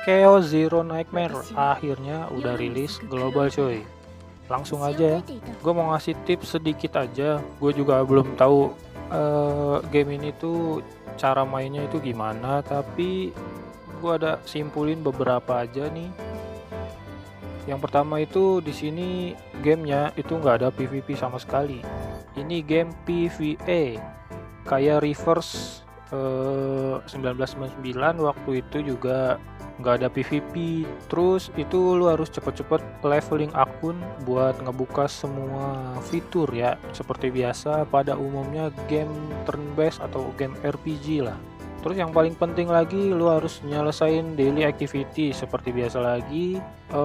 Chaos Zero Nightmare akhirnya udah rilis global coy. Langsung aja ya, gue mau ngasih tips sedikit aja. Gue juga belum tahu game ini tuh cara mainnya itu gimana, tapi gue ada simpulin beberapa aja nih. Yang pertama itu di sini gamenya itu nggak ada PVP sama sekali. Ini game PvE kayak Reverse 1999 waktu itu juga nggak ada PVP. Terus itu lu harus cepet-cepet leveling akun buat ngebuka semua fitur ya, seperti biasa pada umumnya game turn based atau game RPG lah. Terus yang paling penting lagi, lu harus nyelesain daily activity seperti biasa lagi.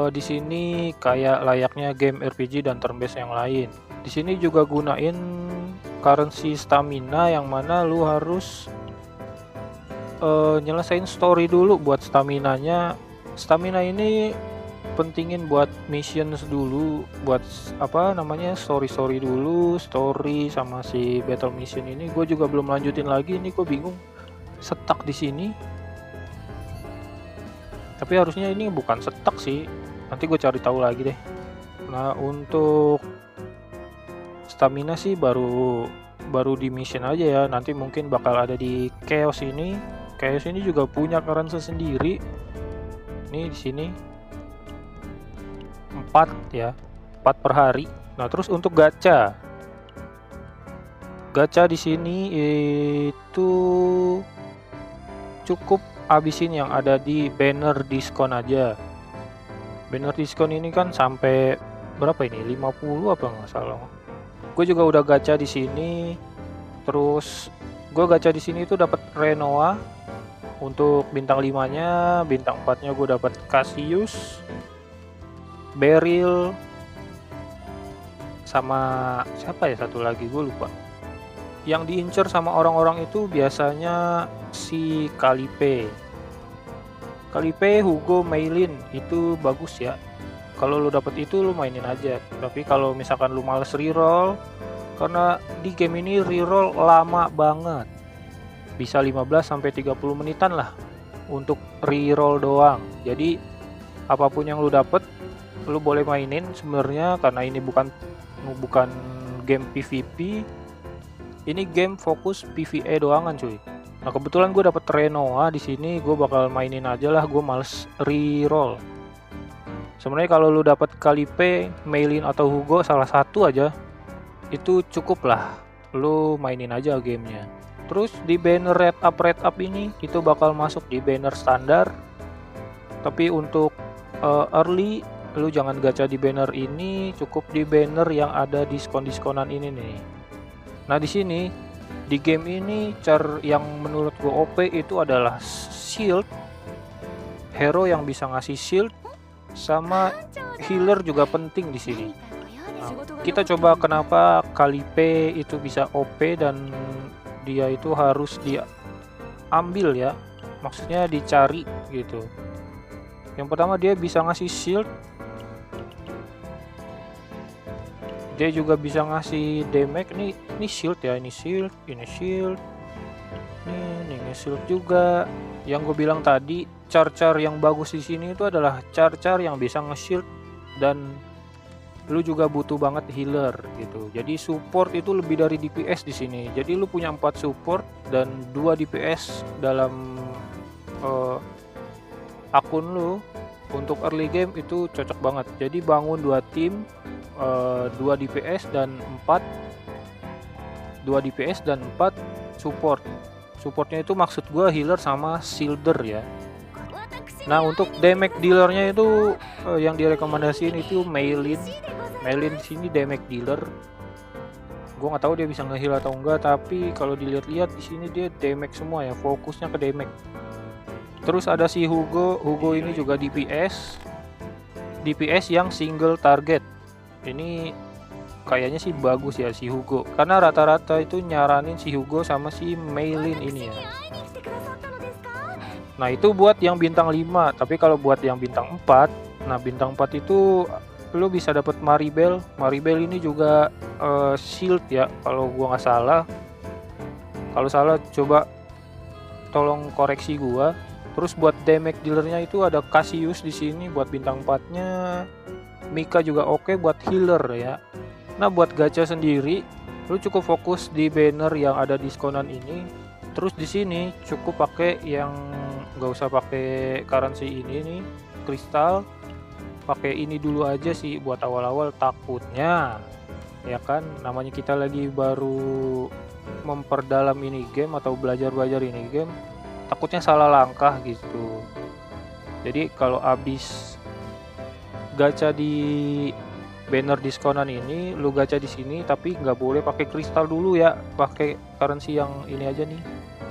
Di sini kayak layaknya game RPG dan turn based yang lain. Di sini juga gunain currency stamina yang mana lu harus nyelesain story dulu buat staminanya. Stamina ini pentingin buat missions dulu, buat apa namanya story dulu, story sama si battle mission ini. Gue juga belum lanjutin lagi, ini gue bingung, stuck di sini. Tapi harusnya ini bukan stuck sih, nanti gue cari tahu lagi deh. Nah untuk stamina sih baru di mission aja ya, nanti mungkin bakal ada di chaos ini. Chaos ini juga punya currency sendiri. Ini di sini 4 ya, 4 per hari. Nah terus untuk gacha di sini itu cukup habisin yang ada di banner diskon aja. Banner diskon ini kan sampai berapa ini? 50 apa nggak salah. Gue juga udah gacha di sini. Terus gue gacha di sini itu dapat Renoa untuk bintang 5-nya, bintang 4-nya gue dapat Cassius, Beryl, sama siapa ya satu lagi gue lupa. Yang diincer sama orang-orang itu biasanya si Calipe, Hugo, Meilin itu bagus ya. Kalau lu dapet itu lu mainin aja. Tapi kalau misalkan lu males reroll, karena di game ini reroll lama banget, bisa 15-30 menitan lah untuk reroll doang. Jadi apapun yang lu dapet lu boleh mainin sebenarnya, karena ini bukan game PVP, ini game fokus PvE doangan cuy. Nah kebetulan gue dapet Renoa di sini, gue bakal mainin aja lah, gue males reroll. Sebenarnya kalau lu dapet Calipe, Meilin atau Hugo salah satu aja itu cukup lah, lu mainin aja gamenya. Terus di banner red up ini itu bakal masuk di banner standar. Tapi untuk early lu jangan gacha di banner ini, cukup di banner yang ada diskon-diskonan ini nih. Nah di sini di game ini cara yang menurut gue OP itu adalah shield. Hero yang bisa ngasih shield sama healer juga penting di sini. Nah, kita coba kenapa Calipe itu bisa OP dan dia itu harus diambil ya, maksudnya dicari gitu. Yang pertama dia bisa ngasih shield, dia juga bisa ngasih damage. Ini shield ya, ini shield, ini shield, ini shield juga. Yang gue bilang tadi, char yang bagus di sini itu adalah char yang bisa nge-shield, dan lu juga butuh banget healer gitu. Jadi support itu lebih dari DPS di sini. Jadi lu punya 4 support dan 2 DPS dalam akun lu untuk early game itu cocok banget. Jadi bangun 2 tim, 2 DPS dan 4 support. Supportnya itu maksud gua healer sama shielder ya. Nah untuk damage dealernya itu yang direkomendasiin itu Meilin di sini damage dealer. Gue nggak tahu dia bisa nge-heal atau enggak, tapi kalau dilihat-lihat di sini dia damage semua ya, fokusnya ke damage. Terus ada si Hugo ini juga DPS yang single target. Ini kayaknya sih bagus ya si Hugo, karena rata-rata itu nyaranin si Hugo sama si Meilin ini ya. Nah itu buat yang bintang 5, tapi kalau buat yang bintang 4, nah bintang 4 itu lu bisa dapat Maribel ini juga shield ya kalau gua nggak salah. Kalau salah coba tolong koreksi gua. Terus buat damage dealernya itu ada Cassius di sini buat bintang 4-nya. Mika juga oke buat healer ya. Nah, buat gacha sendiri, lu cukup fokus di banner yang ada diskonan ini. Terus di sini cukup pakai yang nggak usah pakai currency ini nih, kristal. Pakai ini dulu aja sih buat awal-awal, takutnya ya kan namanya kita lagi baru memperdalam ini game atau belajar-belajar ini game, takutnya salah langkah gitu. Jadi kalau habis gacha di banner diskonan ini, lu gacha di sini tapi nggak boleh pakai kristal dulu ya, pakai currency yang ini aja nih,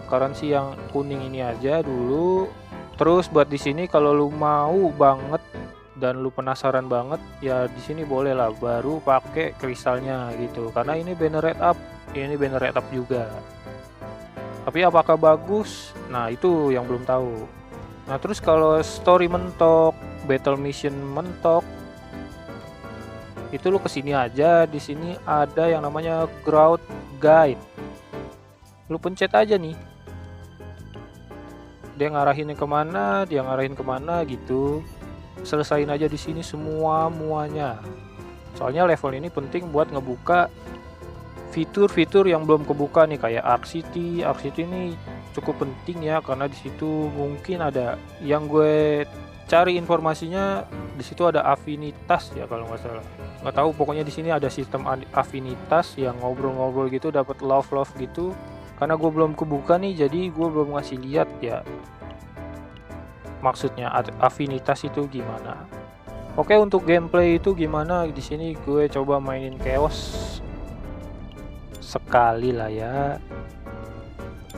currency yang kuning ini aja dulu. Terus buat di sini kalau lu mau banget dan lu penasaran banget ya di sini boleh lah baru pakai kristalnya gitu, karena ini banner red up, ini banner red up juga. Tapi apakah bagus? Nah, itu yang belum tahu. Nah, terus kalau story mentok, battle mission mentok, itu lu kesini aja. Di sini ada yang namanya Ground Guide. Lu pencet aja nih. Dia ngarahin kemana gitu. Selesain aja di sini muanya. Soalnya level ini penting buat ngebuka fitur-fitur yang belum kebuka nih, kayak Arc City. Arc City ini cukup penting ya, karena di situ mungkin ada yang gue cari informasinya, di situ ada afinitas ya kalau nggak salah. Nggak tahu, pokoknya di sini ada sistem afinitas yang ngobrol-ngobrol gitu, dapat love gitu. Karena gue belum kebuka nih, jadi gue belum ngasih lihat ya maksudnya afinitas itu gimana. Oke, untuk gameplay itu gimana? Di sini gue coba mainin chaos sekali lah ya.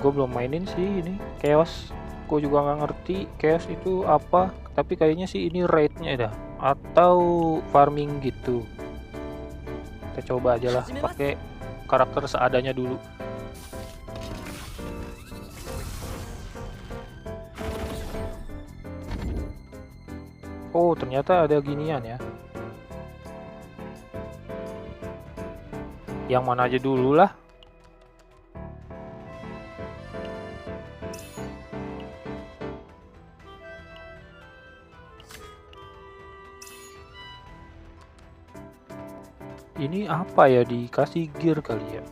Gue belum mainin sih ini chaos. Gue juga nggak ngerti chaos itu apa. Tapi kayaknya sih ini raidnya dah atau farming gitu. Kita coba aja lah pakai karakter seadanya dulu. Oh, ternyata ada ginian ya. Yang mana aja dulu lah. Ini apa ya, dikasih gear kali ya?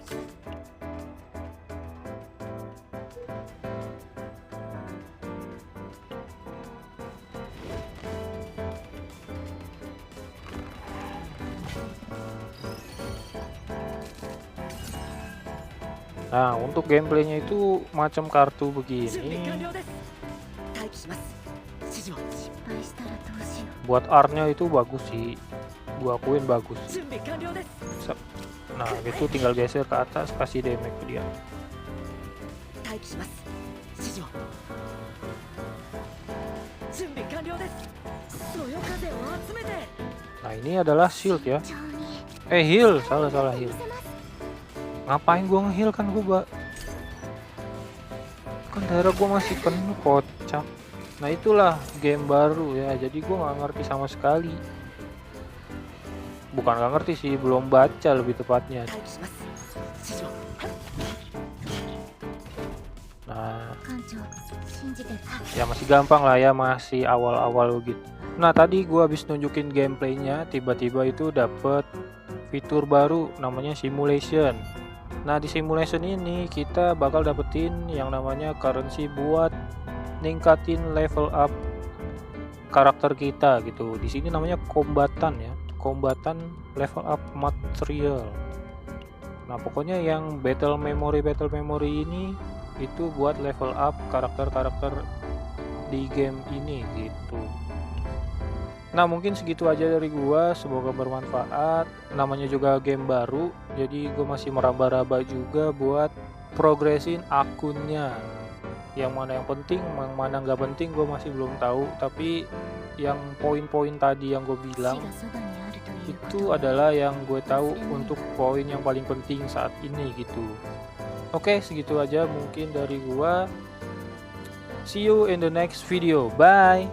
Nah, untuk gameplaynya itu macam kartu begini. Buat artnya itu bagus sih, gua akuin bagus. Nah, gitu tinggal geser ke atas, kasih damage ke dia. Nah, ini adalah shield ya. Heal, salah heal. Ngapain gua nge-heal, kan gua kan darah gua masih penuh, kocak. Nah, itulah game baru ya, jadi gua nggak ngerti sama sekali. Bukan nggak ngerti sih, belum baca lebih tepatnya. Nah, ya masih gampang lah ya, masih awal-awal gitu. Nah, tadi gua habis nunjukin gameplaynya, tiba-tiba itu dapet fitur baru namanya simulation. Nah, di simulation ini kita bakal dapetin yang namanya currency buat ningkatin level up karakter kita gitu. Di sini namanya kombatan ya, kombatan level up material. Nah, pokoknya yang battle memory ini itu buat level up karakter-karakter di game ini gitu. Nah, mungkin segitu aja dari gua, semoga bermanfaat. Namanya juga game baru, jadi gua masih meraba-raba juga buat progresin akunnya. Yang mana yang penting, yang mana nggak penting gua masih belum tahu. Tapi yang poin-poin tadi yang gue bilang itu adalah yang gue tahu untuk poin yang paling penting saat ini gitu. Oke, segitu aja mungkin dari gua. See you in the next video. Bye.